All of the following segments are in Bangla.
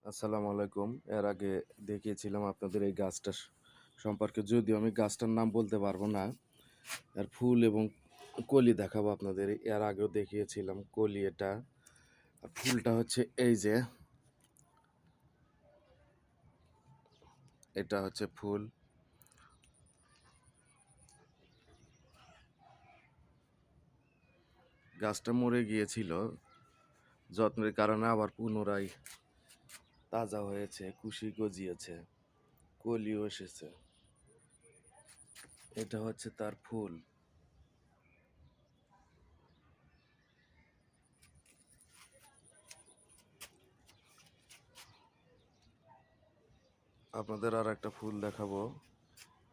আসসালামু আলাইকুম। এর আগে দেখিয়েছিলাম আপনাদের এই গাছটা সম্পর্কে, যদিও আমি গাছটার নাম বলতে পারবো না। এর ফুল এবং কলি দেখাবো আপনাদের। এর আগেও দেখিয়েছিলাম কলি এটা। আর ফুলটা হচ্ছে এই যে, এটা হচ্ছে ফুল। গাছটা মরে গিয়েছিল, যত্নের কারণে আবার পুনরায় তাজা হয়েছে, কুশি গজিয়েছে, কলিও এসেছে। এটা হচ্ছে তার ফুল। আপনাদের আর একটা ফুল দেখাবো।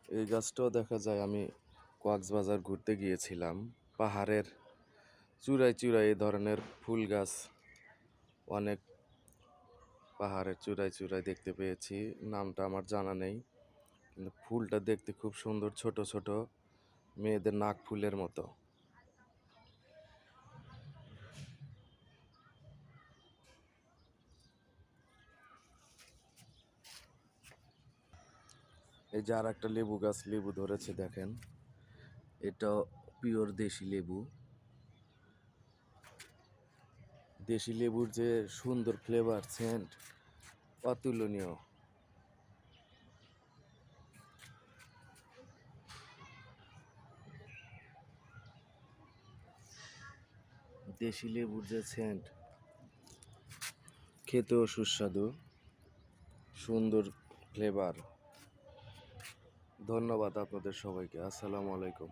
এই গাছটাও দেখা যায়, আমি কক্সবাজার ঘুরতে গিয়েছিলাম। পাহাড়ের চূড়ায় চূড়ায় এই ধরনের ফুল গাছ অনেক পাহাড়ের চূড়ায় চূড়ায় দেখতে পেয়েছি। নামটা আমার জানা নেই, কিন্তু ফুলটা দেখতে খুব সুন্দর, ছোট ছোট মেয়েদের নাক ফুলের মতো। এই যে আর একটা লেবু গাছ, লেবু ধরেছে দেখেন। এটা পিওর দেশি লেবু। দেশি লেবুর যে সুন্দর ফ্লেভার, সেন্ট অতুলনীয়। দেশি লেবুর যে সেন্ট, খেতেও সুস্বাদু, সুন্দর ফ্লেভার। ধন্যবাদ আপনাদের সবাইকে। আসসালামু আলাইকুম।